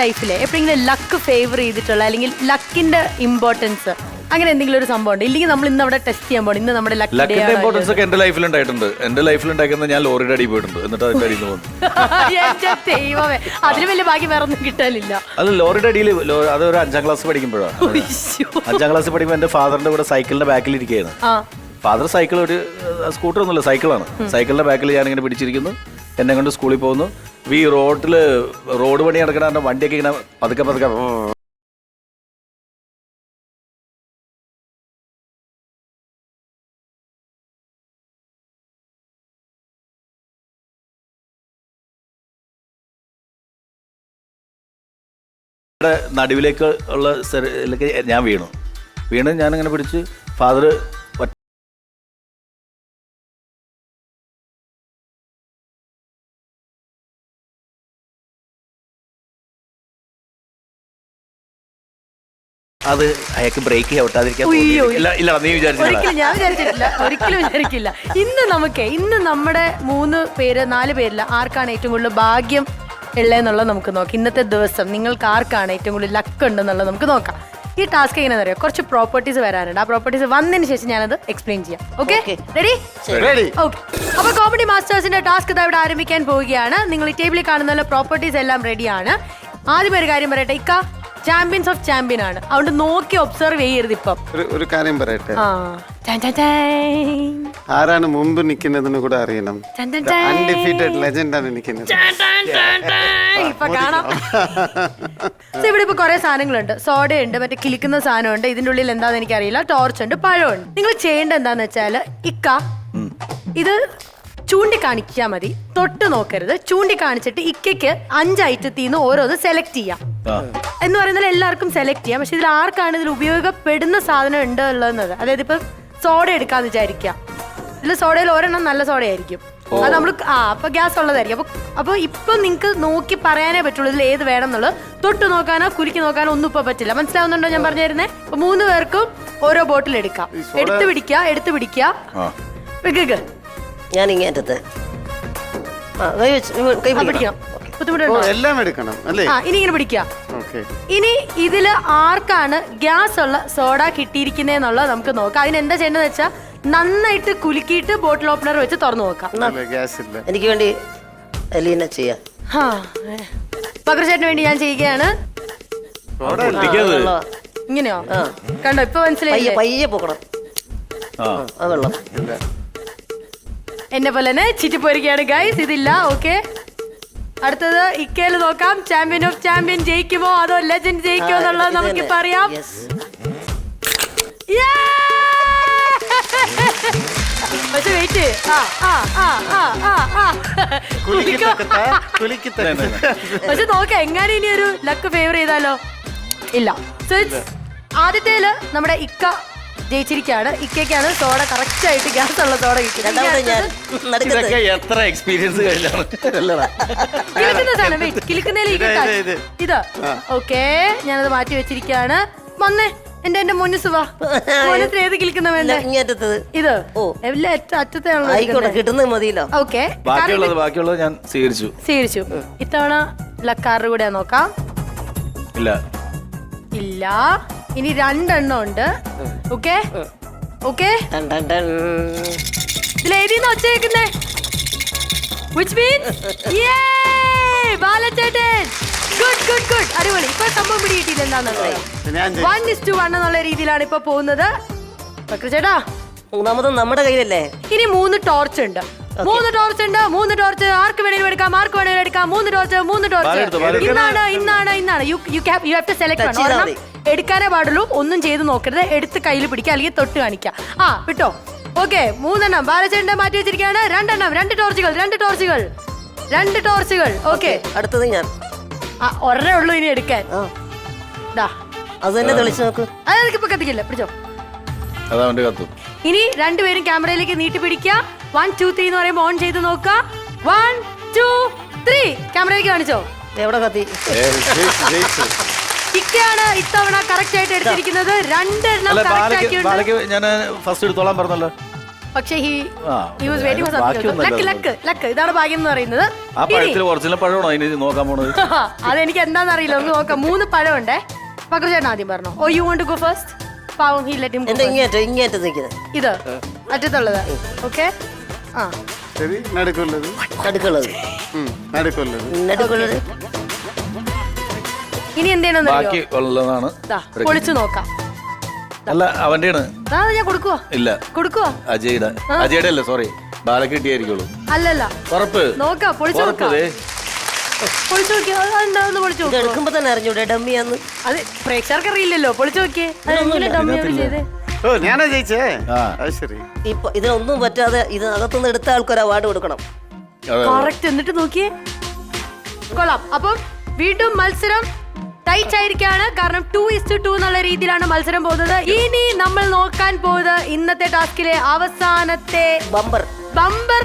ലൈഫിൽ എപ്പോഴെങ്കിലും luck favour ചെയ്തിട്ടുള്ള അല്ലെങ്കിൽ ലക്കിന്റെ ഇമ്പോർട്ടൻസ് അങ്ങനെ എന്തെങ്കിലും ഒരു സംഭവം ഉണ്ട്? ഇല്ലെങ്കിൽ നമ്മൾ ഇന്ന് അവിടെ ടെസ്റ്റ് ചെയ്യാൻ പോകണം. ഇന്ന് നമ്മുടെ ലക്കിന്റെ ഇമ്പോർട്ടൻസ് ഒക്കെ എന്റെ ലൈഫിൽ ഉണ്ടായിട്ടുണ്ട്. എന്റെ ലൈഫിൽ ഉണ്ടാക്കുന്നത് ഞാൻ ലോറിയുടെ അടി പോയിട്ടുണ്ട്, എന്നിട്ട് അതിന്റെ അടിയിൽ നിന്ന് ദൈവമേ, അതിന് വലിയ ഭാഗ്യം വേറെ ഒന്നും കിട്ടാനില്ല. അത് ലോറിയുടെ അടിയിൽ അത് ഒരു 5ാം ക്ലാസ് പഠിക്കുമ്പോഴാണ്. 5ാം ക്ലാസ് പഠിക്കുമ്പോൾ എന്റെ ഫാദറിന്റെ കൂടെ സൈക്കിളിന്റെ ബാക്കിൽ ഇരിക്കുകയാണ്. ഫാദർ സൈക്കിൾ ഒരു സ്കൂട്ടർ ഒന്നുമില്ല, സൈക്കിളാണ്. സൈക്കിളിന്റെ ബാക്കിൽ ഞാനിങ്ങനെ പിടിച്ചിരിക്കുന്നു, എന്നെ കൊണ്ട് സ്കൂളിൽ പോകുന്നു. ഈ റോഡ് പണി നടക്കണ വണ്ടിയൊക്കെ ഇങ്ങനെ പതുക്കെ പതുക്കെ നടുവിലേക്ക് ഉള്ള ഞാൻ വീണ് ഞാനിങ്ങനെ പിടിച്ച് ഫാദർ അത് അയാൾക്ക് ബ്രേക്ക് ഔട്ടാതിരിക്കാൻ ഇല്ല. നീ ഒരിക്കലും വിചാരിക്കില്ല. ഇന്ന് നമ്മുടെ 4 പേരിൽ ആർക്കാണ് ഏറ്റവും കൂടുതൽ ഭാഗ്യം ഉള്ളതെന്നുള്ളത് നമുക്ക് നോക്കാം. ഇന്നത്തെ ദിവസം നിങ്ങൾക്ക് ആർക്കാണ് ഏറ്റവും കൂടുതൽ ലക്ക് ഉണ്ടെന്നുള്ളത് നമുക്ക് നോക്കാം. ഈ ടാസ്ക് എങ്ങനെയാണെന്ന് അറിയാം, കുറച്ച് പ്രോപ്പർട്ടീസ് വരാനുണ്ട്. ആ പ്രോപ്പർട്ടീസ് വന്നതിന് ശേഷം ഞാനത് എക്സ്പ്ലെയിൻ ചെയ്യാം. Okay, ready? ഓക്കെ. അപ്പൊ കോമഡി മാസ്റ്റേഴ്സിന്റെ ടാസ്ക് ഇവിടെ ആരംഭിക്കാൻ പോവുകയാണ്. നിങ്ങൾ ഈ ടേബിളിൽ കാണുന്ന പ്രോപ്പർട്ടീസ് എല്ലാം റെഡിയാണ്. ആദ്യം ഒരു കാര്യം പറയട്ടെ, ഇക്ക ചാമ്പ്യൻസ് ഓഫ് ചാമ്പ്യൻ ആണ്, അതുകൊണ്ട് നോക്കി ഒബ്സർവ് ചെയ്യരുത്. ഇപ്പം ഒരു കാര്യം പറയട്ടെ, ആരാണ് മുമ്പ് നിൽക്കുന്നതെന്ന് കൂടെ അറിയണം. അൺഡിഫീറ്റഡ് ലെജൻഡ് ആണ് നിൽക്കുന്നത്. ഇപ്പൊ കാണാം. ഇവിടെ ഇപ്പൊ കുറെ സാധനങ്ങളുണ്ട്. സോഡയുണ്ട്, മറ്റേ കിളിക്കുന്ന സാധനമുണ്ട്. ഇതിന്റെ ഉള്ളിൽ എന്താന്ന് എനിക്കറിയില്ല. ടോർച്ച് ഉണ്ട്, പഴമുണ്ട്. നിങ്ങൾ ചെയ്യേണ്ട എന്താന്ന് വെച്ചാല്, ഇക്ക ഇത് ചൂണ്ടിക്കാണിച്ചാൽ മതി, തൊട്ട് നോക്കരുത്. ചൂണ്ടിക്കാണിച്ചിട്ട് ഇക്കയ്ക്ക് 5 ഐറ്റത്തിൽ നിന്ന് ഓരോന്ന് സെലക്ട് ചെയ്യാം. എന്ന് പറയുന്നത് എല്ലാവർക്കും സെലക്ട് ചെയ്യാം. പക്ഷെ ഇതിൽ ആർക്കാണ് ഇതിൽ ഉപയോഗപ്പെടുന്ന സാധനം ഉണ്ട് ഉള്ളത്. അതായത് ഇപ്പൊ സോഡ എടുക്കാന്ന് വിചാരിക്കാം. ഇതിൽ സോഡയിൽ ഒരെണ്ണം നല്ല സോഡ ആയിരിക്കും, അത് നമ്മൾ അപ്പൊ ഗ്യാസ് ഉള്ളതായിരിക്കും. അപ്പൊ ഇപ്പൊ നിങ്ങക്ക് നോക്കി പറയാനേ പറ്റുള്ളൂ ഇതിൽ ഏത് വേണം എന്നുള്ളത്. തൊട്ട് നോക്കാനോ കുലുക്കി നോക്കാനോ ഒന്നും ഇപ്പൊ പറ്റില്ല. മനസ്സിലാവുന്നുണ്ടോ ഞാൻ പറഞ്ഞു തരുന്നേ? അപ്പൊ 3 പേർക്കും ഓരോ ബോട്ടിൽ എടുക്കാം. എടുത്ത് പിടിക്കുക. ഞാൻ ഇങ്ങേറ്റത്ത് എല്ലാം എടുക്കണം അല്ലേ? ഇനി ഇങ്ങനെ പിടിക്കുക. ഇനി ഇതില് ആർക്കാണ് ഗ്യാസ് ഉള്ള സോഡ കിട്ടിയിരിക്കുന്നതെന്നുള്ളത് നമുക്ക് നോക്കാം. അതിന് എന്താ ചെയ്യേണ്ടത് വെച്ചാൽ നന്നായിട്ട് കുലുക്കിയിട്ട് ബോട്ടിൽ ഓപ്പണർ വെച്ച് തുറന്നു നോക്കാം. എനിക്ക് വേണ്ടി എലീന ചെയ്യാം. പകർച്ചേട്ടന് വേണ്ടി ഞാൻ ചെയ്യുകയാണ്. ഇങ്ങനെയോ? കണ്ടോ, ഇപ്പൊ മനസ്സിലായി. പയ്യെ പോക്കണം. വെള്ളം എന്നെ പോലെ തന്നെ ചിറ്റിപ്പോയിരിക്കുകയാണ് ഗൈസ്. ഇതില്ല. ഓക്കെ, അടുത്തത് ഇക്കയില് നോക്കാം. ചാമ്പ്യൻ ഓഫ് ചാമ്പ്യൻ ജയിക്കുമോ അതോ ലെജൻഡ് ജയിക്കുമോ എന്നുള്ളത് നമുക്ക് പറയാം. പക്ഷെ വെയിറ്റ്, പക്ഷെ നോക്കാം എങ്ങനെ ഇനി ഒരു ലക്ക് ഫേവർ ചെയ്താലോ. ഇല്ല. സോ ആദ്യത്തേല് നമ്മുടെ ഇക്ക ജയിച്ചിരിക്കുകയാണ്. ഇക്കയ്ക്കാണ് സോഡ കറക്റ്റ് ആയിട്ട് ഗ്യാസ് ഉള്ള സോഡ കിട്ടുന്നത്. എത്ര എക്സ്പീരിയൻസ് കഴിഞ്ഞാണ് കിളിക്കുന്നതിൽ ഇത്. ഓക്കെ, ഞാനത് മാറ്റി വെച്ചിരിക്കുകയാണ്. വന്നേ എന്റെ മുന്നുസുവാ. ഏത് കിളിക്കുന്ന വേണ്ടേ? ഇത് എല്ലാം ഏറ്റവും അറ്റത്തെ കിട്ടുന്നത് മതിയല്ലോ. ഓക്കെ, ബാക്കിയുള്ളത് ഞാൻ സ്വീകരിച്ചു. ഇത്തവണ ലക്കാറുടെ കൂടെ നോക്കാം. ഇല്ല. ഇനി 2 എണ്ണം ഉണ്ട്. ഓക്കെ, ഇതിലേതിന്ന് ഒച്ചേക്കുന്നേ? Which means ബാലച്ചേട്ടൻ. ഗുഡ്. അടിപൊളി. ഇപ്പൊ സംഭവം പിടികിട്ടില്ല എന്താണെന്നുള്ളത്. 1:1 എന്നുള്ള രീതിയിലാണ് ഇപ്പൊ പോകുന്നത്. ചേട്ടാ, മൂന്നാമതും നമ്മുടെ കയ്യിലല്ലേ. ഇനി 3 ടോർച്ച് ഉണ്ട്. 3 ടോർച്ച് ആർക്ക് വേണേലും എടുക്കാം. 3 ടോർച്ച്. ഇന്നാണ്. You have to select one. എടുക്കാനേ പാടുള്ളൂ. ഒന്നും ചെയ്ത് നോക്കരുത്. എടുത്ത് കയ്യിൽ പിടിക്കുക, അല്ലെങ്കിൽ തൊട്ട് കാണിക്കാം. വിട്ടോ. ഓക്കെ, 3 എണ്ണം ബാലചേട്ടൻ മാറ്റി വെച്ചിരിക്കുകയാണ്. 2 എണ്ണം, 2 ടോർച്ചുകൾ. ഓക്കെ, അടുത്തത് ഞാൻ. ഒരേ ഉള്ളൂ ഇനി എടുക്കാൻ. അത് തന്നെ തെളിച്ചു നോക്ക്. അതെനിക്കിപ്പോ കത്തിക്കില്ല, പിടിച്ചോ. ഇനി 2 പേരും ക്യാമറയിലേക്ക് നീട്ടി പിടിക്കുക. 1 2 3 എന്ന് പറയുമ്പോൾ ഓൺ ചെയ്ത് നോക്കുക. 1 2 3 ക്യാമറയിലേക്ക് കാണിച്ചോ. എവിടെ കത്തി? ഇക്കയാണ് ഇത്തവണ കറക്റ്റ് ആയിട്ട് എടുത്തിരിക്കുന്നത്. 2 എണ്ണം ഞാൻ ഫസ്റ്റ് എടുത്തോളാൻ പറഞ്ഞല്ലോ. പക്ഷേ ആ, he was waiting for ബാക്കിയൊന്നും something. അല്ല. ലക്ക് ഇതാണ് ഭാഗ്യം എന്ന് പറയുന്നത്. ആ പഴത്തിൽ ഒറിജിനൽ പഴമാണോ അതിന് നോക്കാൻ പോണത്? അതെനിക്ക് എന്താണെന്ന് അറിയില്ല, നമുക്ക് നോക്കാം. 3 പഴമുണ്ടേ. പകർച്ചേട്ടൻ ആദ്യം പറഞ്ഞോ. Oh you want to go first? പാവം, he let him go എന്റെ first. ഇങ്ങേറ്റ നിൽക്കുന്നത് ഇത് അറ്റത്തുള്ളത്. ഓക്കെ. ആ ശരി, നടുക്കുള്ളത്. നടുക്കുള്ളത് നടുക്കുള്ളത്. നടുക്കുള്ളത് ഇനി എന്തെയാണെന്ന് ബാക്കി ഉള്ളതാണ്. പൊളിച്ചു നോക്കാം. അല്ല അവന്റെയാണ്. ഞാൻ കൊടുക്കുവോ? ഇല്ല, കൊടുക്കുവോ? അജയുടെ അല്ല, സോറി, ബാലക്ക് കിട്ടിയായിരിക്കുള്ളൂ. അല്ലല്ല, ഉറപ്പ്? നോക്കാം, പൊളിച്ചു ഉറപ്പ് നോക്കാം. ദേ. പൊളിച്ചു നോക്കിയോ? അതെന്താന്ന് പൊളിച്ചു ഇത് നോക്കോ? എടുക്കുമ്പോ തന്നെ അറിഞ്ഞൂടെ ഡമ്മിയാന്ന്. അത് പ്രേക്ഷകർക്ക് അറിയില്ലല്ലോ. പൊളിച്ചു നോക്കിയേ. അതെങ്ങനെ ഡമ്മിയോട് ചെയ്തേ? ഓ, ഞാനാ ജയിച്ചേ. ആ. അത് ശരി. ഇപ്പൊ ഇതിനൊന്നും പറ്റാതെ ഇത് അകത്തുനിന്ന് എടുത്ത ആൾക്കൊരു അവാർഡ് കൊടുക്കണം. അതെ. കറക്റ്റ്. എന്നിട്ട് നോക്കിയേ, കൊള്ളാം. അപ്പം വീണ്ടും മത്സരം ടൈറ്റ് ആയിരിക്കാണ്. കാരണം 2:2 എന്നുള്ള രീതിയിലാണ് മത്സരം പോകുന്നത്. ഇനി നമ്മൾ നോക്കാൻ പോകുന്നത് ഇന്നത്തെ ടാസ്കിലെ അവസാനത്തെ ബമ്പർ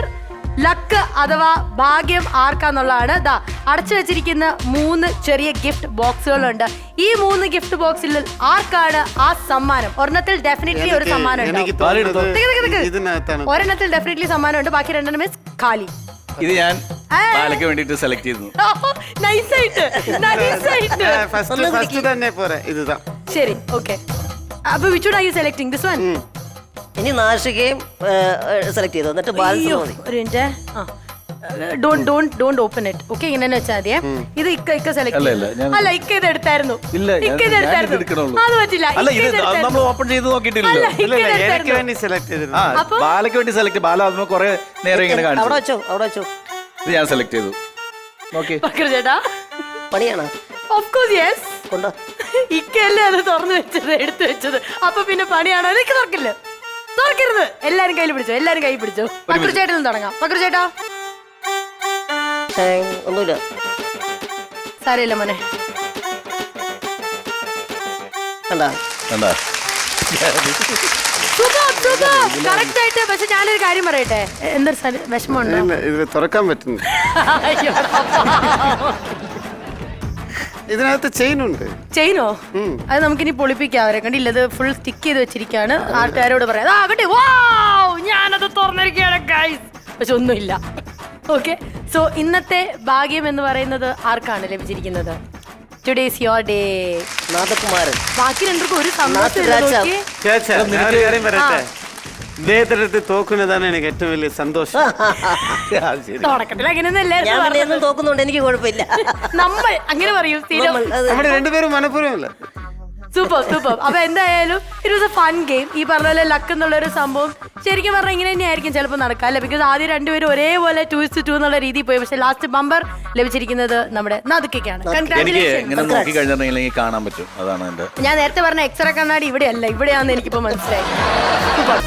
ലക്ക് അഥവാ ഭാഗ്യം ആർക്കാന്നുള്ളതാണ്. ദാ അടച്ചു വെച്ചിരിക്കുന്ന 3 ചെറിയ ഗിഫ്റ്റ് ബോക്സുകളുണ്ട്. ഈ 3 ഗിഫ്റ്റ് ബോക്സിൽ ആർക്കാണ് ആ സമ്മാനം? ഒരെണ്ണത്തിൽ ഡെഫിനറ്റ്ലി ഒരു സമ്മാനം എനിക്ക് ഉണ്ടാവും. തോന്നുന്നത് ഇതിനകത്താണ്. ഒരെണ്ണത്തിൽ ഡെഫിനറ്റ്ലി സമ്മാനം ഉണ്ട്. ബാക്കി 2 മിസ് ഖാലി. ഇത് ഞാൻ ബാലക്ക് വേണ്ടിട്ട് സെലക്ട് ചെയ്തു. നൈസായിട്ട്. ഫസ്റ്റ് തന്നെ പോരെ. ഇതാ ശരി, ഓക്കെ. അപ്പൊ which would are you selecting? This one? ഇനി നാഷികയും സെലക്ട് ചെയ്തു, എന്നിട്ട് ബാലൻസ് മതി. ഒരു minute. Don't open it. Okay, ഇങ്ങനെ വെച്ചാൽ മതിയെ. ഇത് ഇക്ക സെലക്ട് അല്ല, ഇക്ക ഇത് എടുത്തായിരുന്നു. ഇല്ല, ഇക്ക ഇത് എടുത്തായിരുന്നു. അത് പറ്റില്ല. അല്ല, ഇത് നമ്മൾ ഓപ്പൺ ചെയ്ത് നോക്കിയിട്ടില്ലല്ലോ. എനിക്ക് വേണ്ടി സെലക്ട് ചെയ്തിരുന്നു. ആ, ബാലക്ക് വേണ്ടി സെലക്ട്. ബാല അതിന് കുറെ നേരം ഇങ്ങനെ അവിടെ കാണിച്ചു. വെച്ചോ. ഇത് ഞാൻ സെലക്ട് ചെയ്തു. ഓക്കെ, ചേട്ടാ, പണിയാണോ? Of course yes. കൊണ്ടോ ഇക്കല്ലേ അത് തുറന്നു വെച്ചത്, എടുത്തു വെച്ചത്. അപ്പൊ പിന്നെ പണിയാണോ? എനിക്ക് തുറക്കില്ല, തുറക്കരുത്. എല്ലാരും കയ്യിൽ പിടിച്ചോ. പക്രുചേട്ടൻ നിന്ന് തുടങ്ങാം. പക്രുചേട്ടാ. ഒന്നുമില്ല, സാരമില്ല മോനെ. കണ്ടാ കറക്റ്റ് ആയിട്ട്. പക്ഷെ ഞാനൊരു കാര്യം പറയട്ടെ, എന്തൊരു വിഷമമുണ്ടോ? ഇല്ല, ഇത് തുറക്കാൻ പറ്റുന്നു. ഇതിനകത്ത് ചെയിൻ ഉണ്ട്. ചെയിനോ? അത് നമുക്കിനി പൊളിപ്പിക്കാം. അവരെ കണ്ടില്ല, ഇത് ഫുൾ സ്റ്റിക്ക് ചെയ്ത് വെച്ചിരിക്കുകയാണ്. ആൾക്കാരോട് പറയാം ആകട്ടെ, ഞാനത് തുറന്നിരിക്കുകയാണ് ഗൈസ്. പക്ഷെ ഒന്നുമില്ല. ഓക്കെ, സോ ഇന്നത്തെ ഭാഗ്യം എന്ന് പറയുന്നത് ആർക്കാണ് ലഭിച്ചിരിക്കുന്നത്? Today's your day. നാദകുമാരൻ. ബാക്കി 2 ഒരു സന്തോഷം. പറയട്ടെ, ഇദ്ദേഹത്തിനടുത്ത് തോക്കുന്നതാണ് എനിക്ക് ഏറ്റവും വലിയ സന്തോഷം. തുടക്കത്തിൽ അങ്ങനെയൊന്നല്ലേ ഞാൻ എന്നും തോക്കുന്നുണ്ട്, എനിക്ക് കുഴപ്പമില്ല. നമ്മൾ അങ്ങനെ പറയും സ്ഥിരം. നമ്മുടെ രണ്ടുപേരും മനഃപൂർവ്വമല്ല. സൂപ്പർ. അപ്പൊ എന്തായാലും it was A fun game. ഈ പറഞ്ഞ പോലെ ലക്ക് എന്നുള്ള ഒരു സംഭവം ശരിക്കും പറഞ്ഞാൽ ഇങ്ങനെ തന്നെയായിരിക്കും ചിലപ്പോൾ നടക്കാല്ലേ. ബിക്കോസ് ആദ്യം 2 പേരും ഒരേപോലെ 2:2 എന്നുള്ള രീതിയിൽ പോയി. പക്ഷെ ലാസ്റ്റ് ബമ്പർ ലഭിച്ചിരിക്കുന്നത് നമ്മുടെ നദുക്കാണ്. എനിക്ക് ഇങ്ങനെ നോക്കി കഴിഞ്ഞിട്ടുണ്ടെങ്കിൽ കാണാൻ പറ്റും. അതാണ് എന്റെ. ഞാൻ നേരത്തെ പറഞ്ഞ എക്സ്റേ കണ്ണാടി ഇവിടെയല്ല, ഇവിടെയാണെന്ന് എനിക്കിപ്പോ മനസ്സിലായി. സൂപ്പർ.